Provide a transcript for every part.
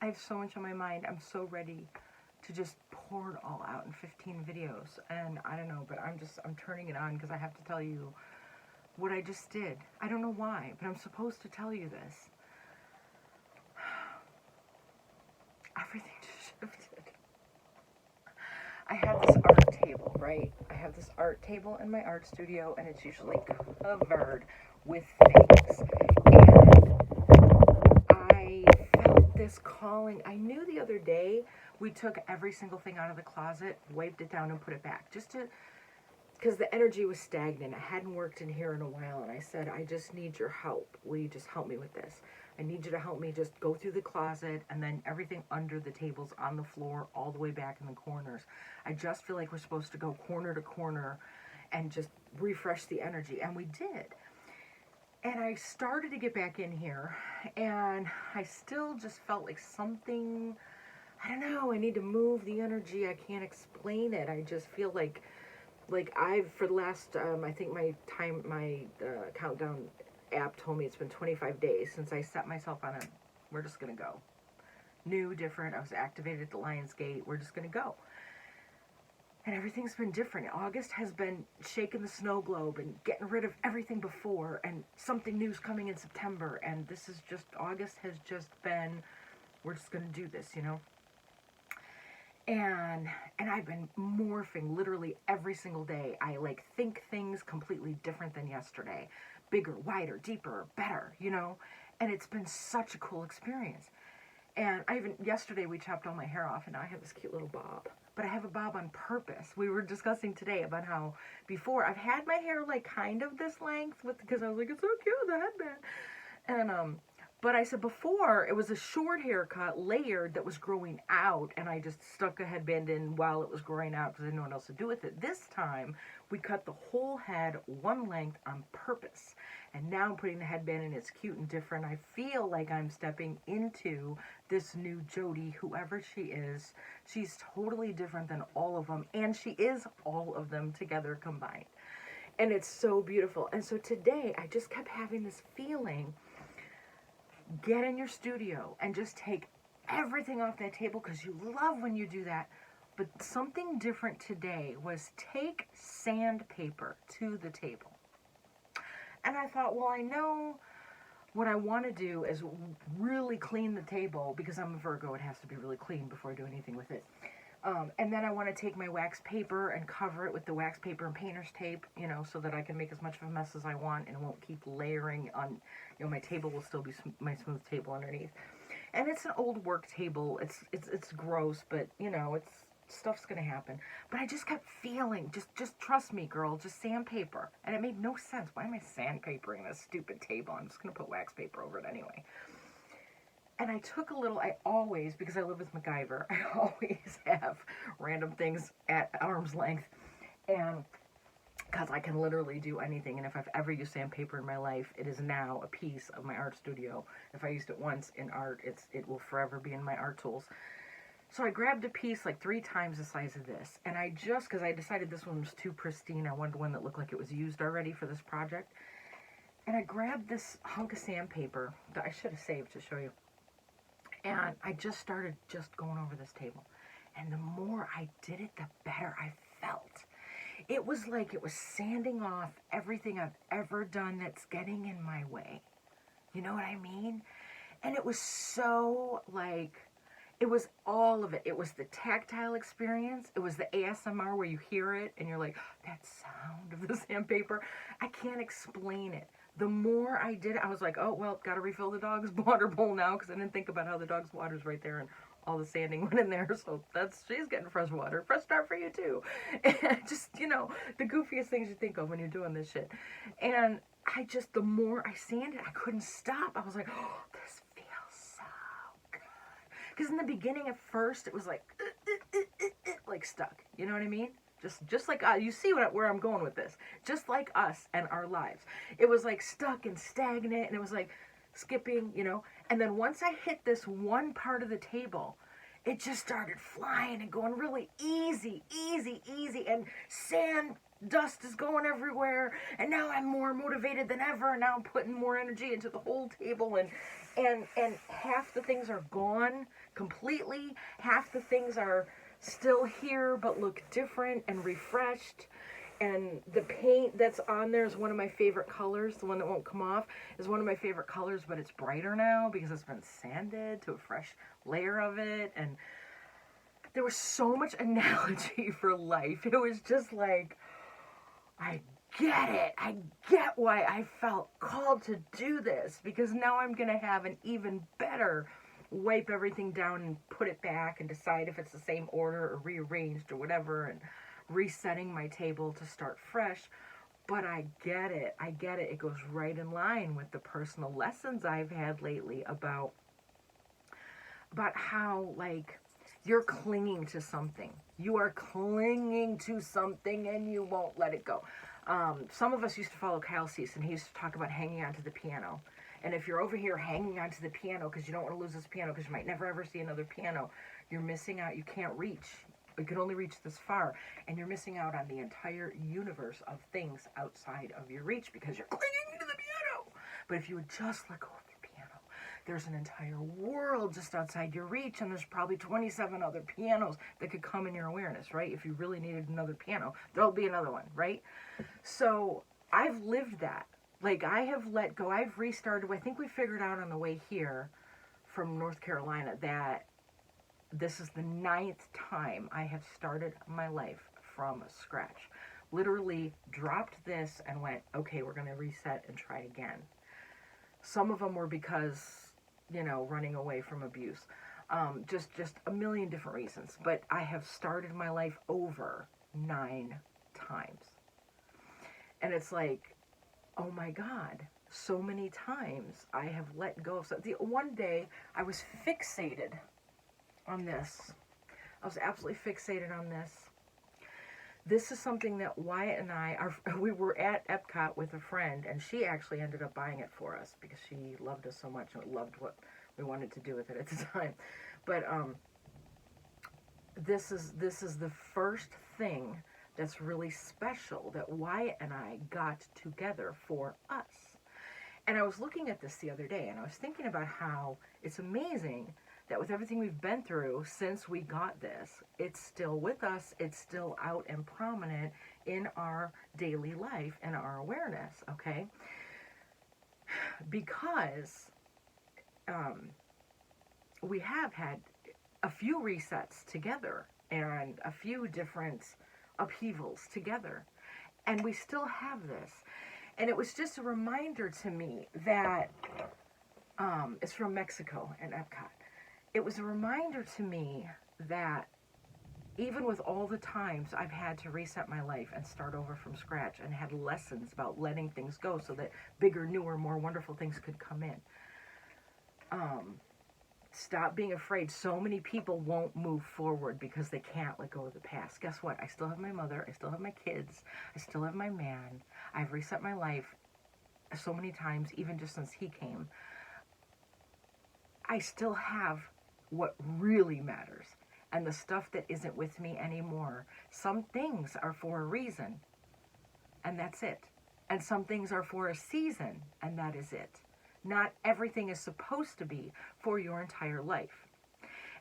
have so much on my mind. I'm so ready to just pour it all out in 15 videos. And I don't know, but I'm turning it on because I have to tell you what I just did. I don't know why, but I'm supposed to tell you this. Everything just shifted. I have this art table, right? I have this art table in my art studio, and it's usually covered with things. And I felt this calling. I knew the other day we took every single thing out of the closet, wiped it down, and put it back. Just to, because the energy was stagnant. I hadn't worked in here in a while, and I said, I just need your help. Will you just help me with this? I need you to help me just go through the closet, and then everything under the tables, on the floor, all the way back in the corners. I just feel like we're supposed to go corner to corner and just refresh the energy, and we did. And I started to get back in here, and I still just felt like something, I don't know, I need to move the energy. I can't explain it. I just feel like I've, for the last, I think my countdown app told me it's been 25 days since I set myself on we're just going to go. New, different. I was activated at the Lion's Gate. We're just going to go. And everything's been different. August has been shaking the snow globe and getting rid of everything before, and something new's coming in September. And this is just, August has just been, we're just going to do this, you know? And I've been morphing literally every single day. I think things completely different than yesterday. Bigger, wider, deeper, better, you know? And it's been such a cool experience. And yesterday we chopped all my hair off, and now I have this cute little bob. But I have a bob on purpose. We were discussing today about how before I've had my hair kind of this length because I was like, it's so cute, the headband. And but I said before it was a short haircut, layered, that was growing out, and I just stuck a headband in while it was growing out because I didn't know what else to do with it. This time we cut the whole head one length on purpose, and now I'm putting the headband in. It's cute and different. I feel like I'm stepping into this new Jodi, whoever she is. She's totally different than all of them, and she is all of them together combined, and it's so beautiful. And so today I just kept having this feeling, get in your studio and just take everything off that table, because you love when you do that. But something different today was take sandpaper to the table. And I thought, well, I know what I want to do is really clean the table, because I'm a Virgo. It has to be really clean before I do anything with it. And then I want to take my wax paper and cover it with the wax paper and painter's tape, you know, so that I can make as much of a mess as I want, and it won't keep layering on, you know, my table will still be my smooth table underneath. And it's an old work table. It's gross, but, you know, stuff's going to happen. But I just kept feeling, just trust me, girl, just sandpaper. And it made no sense. Why am I sandpapering this stupid table? I'm just going to put wax paper over it anyway. And I took a little, I always, because I live with MacGyver, I always have random things at arm's length. And because I can literally do anything. And if I've ever used sandpaper in my life, it is now a piece of my art studio. If I used it once in art, it will forever be in my art tools. So I grabbed a piece 3 times the size of this. And I just, because I decided this one was too pristine, I wanted one that looked like it was used already for this project. And I grabbed this hunk of sandpaper that I should have saved to show you. And I just started going over this table. And the more I did it, the better I felt. It was like it was sanding off everything I've ever done that's getting in my way. You know what I mean? And it was so it was all of it. It was the tactile experience. It was the ASMR where you hear it and you're like, that sound of the sandpaper. I can't explain it. The more I did it, I was like, oh, well, got to refill the dog's water bowl now, because I didn't think about how the dog's water's right there and all the sanding went in there. So she's getting fresh water. Fresh start for you too. And just, you know, the goofiest things you think of when you're doing this shit. And the more I sanded, I couldn't stop. I was like, oh, this feels so good. Because in the beginning, at first, it was like stuck. You know what I mean? Just like, you see where I'm going with this. Just like us and our lives. It was stuck and stagnant, and it was skipping, you know. And then once I hit this one part of the table, it just started flying and going really easy, and sand dust is going everywhere, and now I'm more motivated than ever, and now I'm putting more energy into the whole table, and half the things are gone completely, half the things are still here but look different and refreshed. And the paint that's on there is one of my favorite colors. The one that won't come off is one of my favorite colors, but it's brighter now because it's been sanded to a fresh layer of it. And there was so much analogy for life. It was just like, I get it. I get why I felt called to do this, because now I'm going to have an even better wipe everything down and put it back and decide if it's the same order or rearranged or whatever, and resetting my table to start fresh. But I get it. I get it. It goes right in line with the personal lessons I've had lately about how, like, you're clinging to something. You are clinging to something and you won't let it go. Some of us used to follow Kyle Cease, and he used to talk about hanging onto the piano. And if you're over here hanging onto the piano because you don't want to lose this piano, because you might never ever see another piano, you're missing out. You can't reach. You can only reach this far, and you're missing out on the entire universe of things outside of your reach because you're clinging to the piano. But if you would just let go of the piano, there's an entire world just outside your reach, and there's probably 27 other pianos that could come in your awareness, right? If you really needed another piano, there'll be another one, right? So I've lived that. Like, I have let go. I've restarted. I think we figured out on the way here from North Carolina that this is the 9th time I have started my life from scratch. Literally dropped this and went, okay, we're going to reset and try again. Some of them were because, running away from abuse. Just a million different reasons. But I have started my life over 9 times. And it's like, oh my God, so many times I have let go of something. One day I was fixated on this. I was absolutely fixated on this. This is something that Wyatt and we were at Epcot with a friend, and she actually ended up buying it for us because she loved us so much and loved what we wanted to do with it at the time. But this is the first thing that's really special that Wyatt and I got together for us. And I was looking at this the other day, and I was thinking about how it's amazing that with everything we've been through since we got this, it's still with us, it's still out and prominent in our daily life and our awareness, okay? Because we have had a few resets together and a few different upheavals together, and we still have this. And it was just a reminder to me that it's from Mexico and Epcot. It was a reminder to me that even with all the times I've had to reset my life and start over from scratch and had lessons about letting things go so that bigger, newer, more wonderful things could come in. Stop being afraid. So many people won't move forward because they can't let go of the past. Guess what? I still have my mother. I still have my kids. I still have my man. I've reset my life so many times, even just since he came. I still have what really matters, and the stuff that isn't with me anymore. Some things are for a reason, and that's it. And some things are for a season, and that is it. Not everything is supposed to be for your entire life.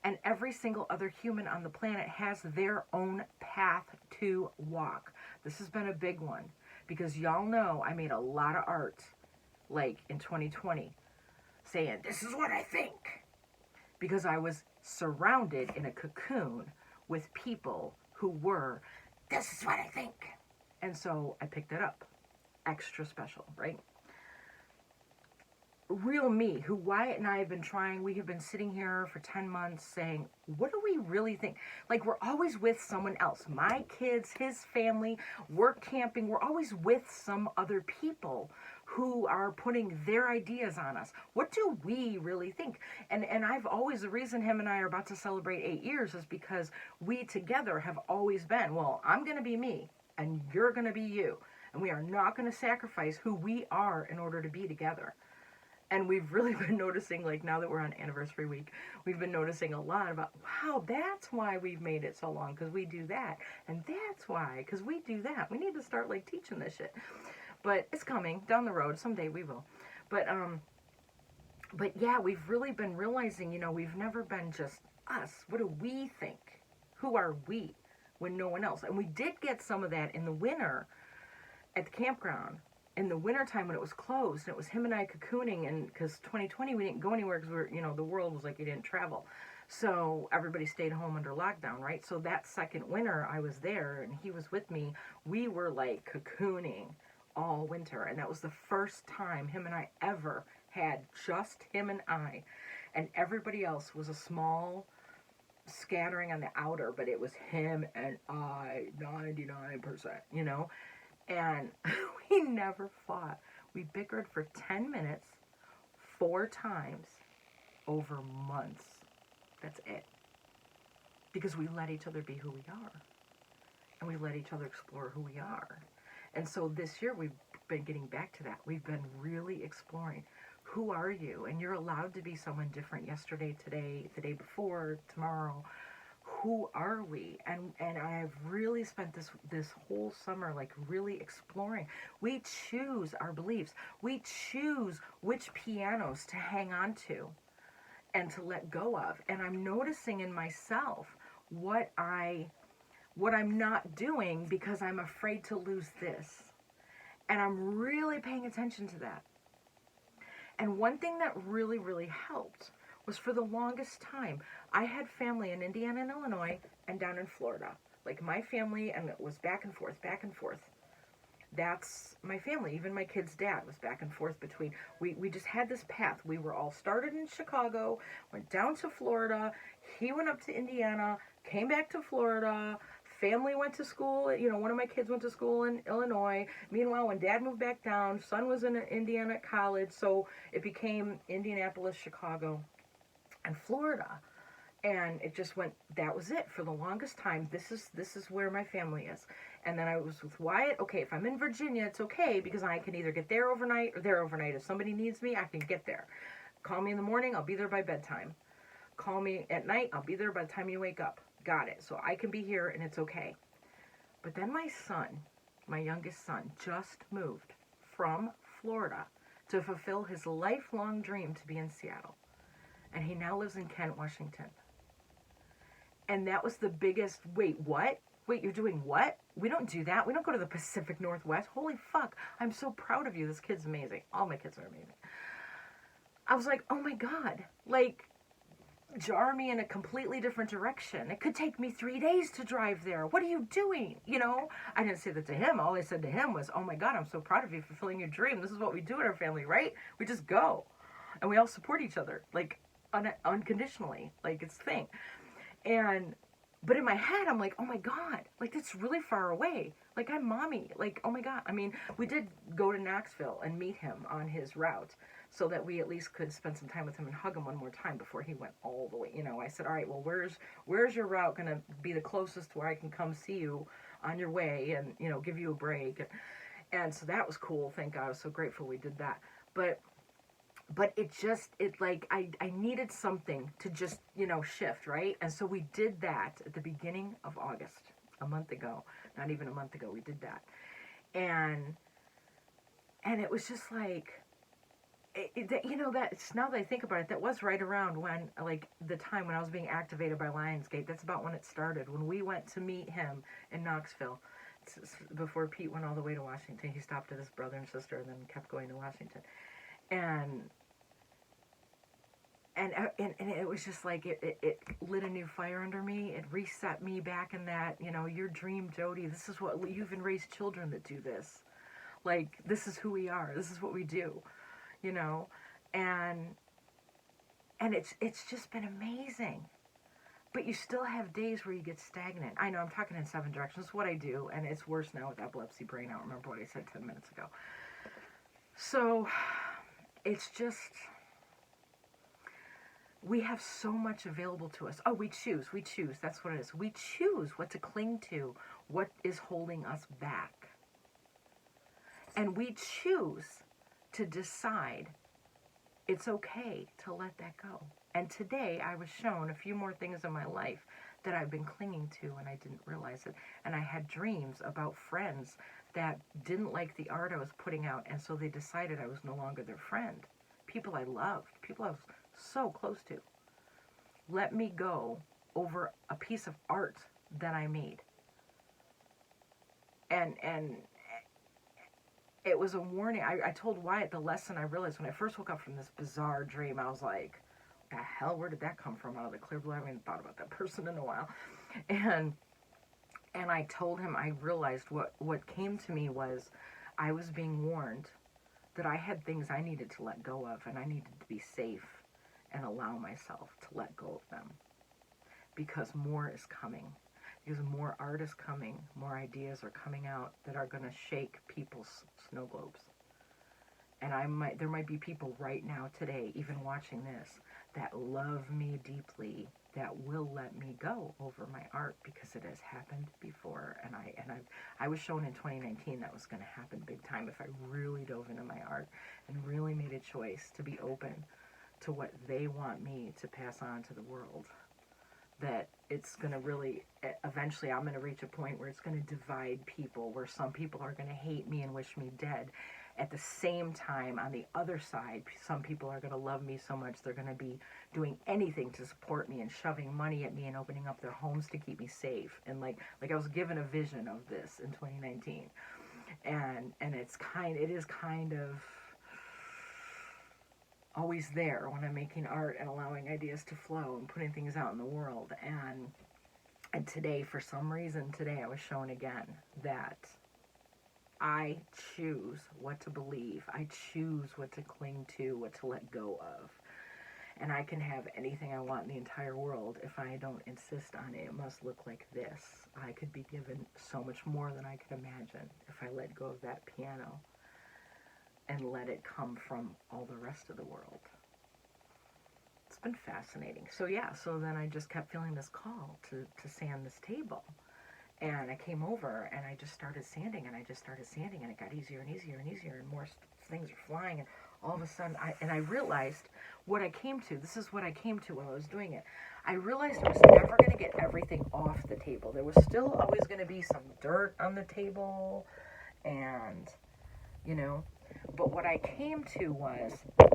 And every single other human on the planet has their own path to walk. This has been a big one, because y'all know I made a lot of art, like in 2020, saying, this is what I think. Because I was surrounded in a cocoon with people who were, this is what I think. And so I picked it up. Extra special, right? Real me, who Wyatt and I have been trying, we have been sitting here for 10 months saying, what do we really think? Like, we're always with someone else. My kids, his family, we're camping. We're always with some other people who are putting their ideas on us. What do we really think? And I've always, the reason him and I are about to celebrate 8 years is because we together have always been, well, I'm going to be me and you're going to be you. And we are not going to sacrifice who we are in order to be together. And we've really been noticing, like now that we're on anniversary week, we've been noticing a lot about, wow, that's why we've made it so long, because we do that. And that's why, because we do that. We need to start like teaching this shit. But it's coming down the road. Someday we will. But yeah, we've really been realizing, we've never been just us. What do we think? Who are we when no one else? And we did get some of that in the winter at the campground. In the wintertime when it was closed, and it was him and I cocooning, and because 2020 we didn't go anywhere because the world was like, you didn't travel. So everybody stayed home under lockdown, right? So that second winter I was there and he was with me. We were like cocooning all winter. And that was the first time him and I ever had just him and I. And everybody else was a small scattering on the outer, but it was him and I 99%, And we never fought. We bickered for 10 minutes, 4 times, over months. That's it. Because we let each other be who we are. And we let each other explore who we are. And so this year we've been getting back to that. We've been really exploring. Who are you? And you're allowed to be someone different yesterday, today, the day before, tomorrow. Who are we? And I've really spent this whole summer like really exploring. We choose our beliefs. We choose which pianos to hang on to and to let go of. And I'm noticing in myself what I'm not doing because I'm afraid to lose this. And I'm really paying attention to that. And one thing that really, really helped was, for the longest time, I had family in Indiana and Illinois and down in Florida. Like my family, and it was back and forth, back and forth. That's my family. Even my kid's dad was back and forth between. We just had this path. We were all started in Chicago, went down to Florida. He went up to Indiana, came back to Florida. Family went to school. One of my kids went to school in Illinois. Meanwhile, when Dad moved back down, son was in Indiana at college. So it became Indianapolis, Chicago, and Florida. And it just went, that was it for the longest time. This is where my family is. And then I was with Wyatt. Okay, if I'm in Virginia, it's okay because I can either get there overnight or there overnight. If somebody needs me, I can get there. Call me in the morning, I'll be there by bedtime. Call me at night, I'll be there by the time you wake up. Got it. So I can be here and it's okay. But then my son, my youngest son, just moved from Florida to fulfill his lifelong dream to be in Seattle. And he now lives in Kent, Washington. And that was the biggest, wait, what? Wait, you're doing what? We don't do that. We don't go to the Pacific Northwest. Holy fuck. I'm so proud of you. This kid's amazing. All my kids are amazing. I was like, oh my God. Like, jar me in a completely different direction. It could take me 3 days to drive there. What are you doing? I didn't say that to him. All I said to him was, oh my God, I'm so proud of you for fulfilling your dream. This is what we do in our family, right? We just go. And we all support each other, like, unconditionally. Like, it's a thing. But in my head, I'm like, oh my God, like, that's really far away. Like, I'm mommy. Like, oh my God. I mean, we did go to Knoxville and meet him on his route so that we at least could spend some time with him and hug him one more time before he went all the way. I said, all right, well, where's your route going to be the closest to where I can come see you on your way and, give you a break. And so that was cool. Thank God. I was so grateful we did that. But I needed something to just, shift, right? And so we did that at the beginning of August, a month ago. Not even a month ago, we did that. And it was just like, now that I think about it, that was right around when, like, the time when I was being activated by Lionsgate. That's about when it started, when we went to meet him in Knoxville. Before Pete went all the way to Washington. He stopped at his brother and sister and then kept going to Washington. And it was just like, it lit a new fire under me. It reset me back in that, your dream, Jody. This is what, you've even raised children that do this. Like, this is who we are. This is what we do, and it's just been amazing. But you still have days where you get stagnant. I know I'm talking in 7 directions. It's what I do, and it's worse now with epilepsy brain. I don't remember what I said 10 minutes ago. So it's just, we have so much available to us. Oh, we choose. That's what it is. We choose what to cling to, what is holding us back. And we choose to decide it's okay to let that go. And today I was shown a few more things in my life that I've been clinging to and I didn't realize it. And I had dreams about friends that didn't like the art I was putting out, and so they decided I was no longer their friend. People I loved, people I was so close to, let me go over a piece of art that I made. And it was a warning. I told Wyatt the lesson I realized when I first woke up from this bizarre dream. I was like, the hell, where did that come from out of the clear blue? I haven't even thought about that person in a while. And I told him, I realized what came to me was I was being warned that I had things I needed to let go of, and I needed to be safe and allow myself to let go of them, because more is coming. Because more art is coming, more ideas are coming out that are going to shake people's snow globes. And there might be people right now today, even watching this, that love me deeply, that will let me go over my art, because it has happened before. And I was shown in 2019 that was going to happen big time if I really dove into my art and really made a choice to be open to what they want me to pass on to the world. That it's going to really, eventually I'm going to reach a point where it's going to divide people, where some people are going to hate me and wish me dead. At the same time, on the other side, some people are going to love me so much they're going to be doing anything to support me and shoving money at me and opening up their homes to keep me safe. And like I was given a vision of this in 2019. And it is kind of always there when I'm making art and allowing ideas to flow and putting things out in the world. And today, for some reason, I was shown again that I choose what to believe. I choose what to cling to, what to let go of. And I can have anything I want in the entire world. If I don't insist on it, it must look like this. I could be given so much more than I could imagine if I let go of that piano and let it come from all the rest of the world. It's been fascinating. So then I just kept feeling this call to sand this table. And I came over and I just started sanding, and it got easier and easier and easier, and more things are flying. And all of a sudden, I realized what I came to. This is what I came to while I was doing it. I realized I was never going to get everything off the table. There was still always going to be some dirt on the table, and, but what I came to was, I'm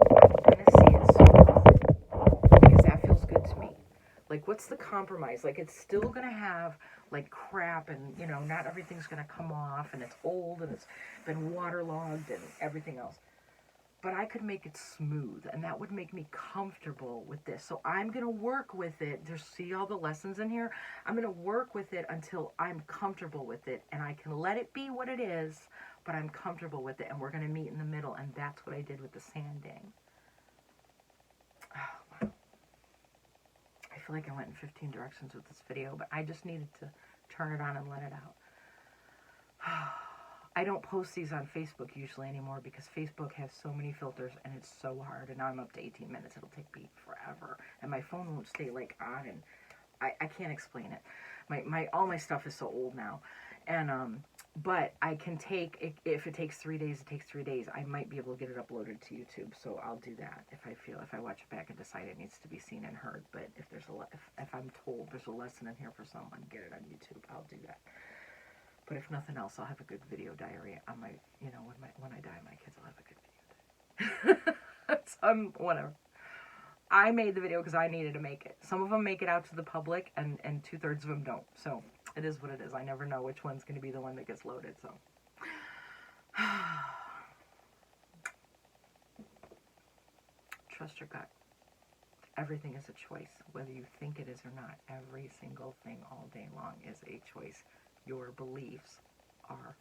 going to see it smooth, because that feels good to me. Like, what's the compromise? Like, it's still going to have, like, crap, and, not everything's going to come off, and it's old, and it's been waterlogged, and everything else. But I could make it smooth, and that would make me comfortable with this. So I'm going to work with it. Just see all the lessons in here? I'm going to work with it until I'm comfortable with it, and I can let it be what it is, but I'm comfortable with it, and we're going to meet in the middle, and that's what I did with the sanding. Oh, wow. I feel like I went in 15 directions with this video, but I just needed to turn it on and let it out. I don't post these on Facebook usually anymore because Facebook has so many filters and it's so hard. And now I'm up to 18 minutes. It'll take me forever. And my phone won't stay like on, and I can't explain it. All my stuff is so old now. And but I can take, if it takes 3 days, it takes 3 days. I might be able to get it uploaded to YouTube, so I'll do that if I watch it back and decide it needs to be seen and heard. But if I'm told there's a lesson in here for someone, get it on YouTube, I'll do that. But if nothing else, I'll have a good video diary on my, when I die, my kids will have a good video diary. Whatever. I made the video because I needed to make it. Some of them make it out to the public, and 2/3 of them don't. So it is what it is. I never know which one's going to be the one that gets loaded. So trust your gut. Everything is a choice, whether you think it is or not. Every single thing all day long is a choice. Your beliefs are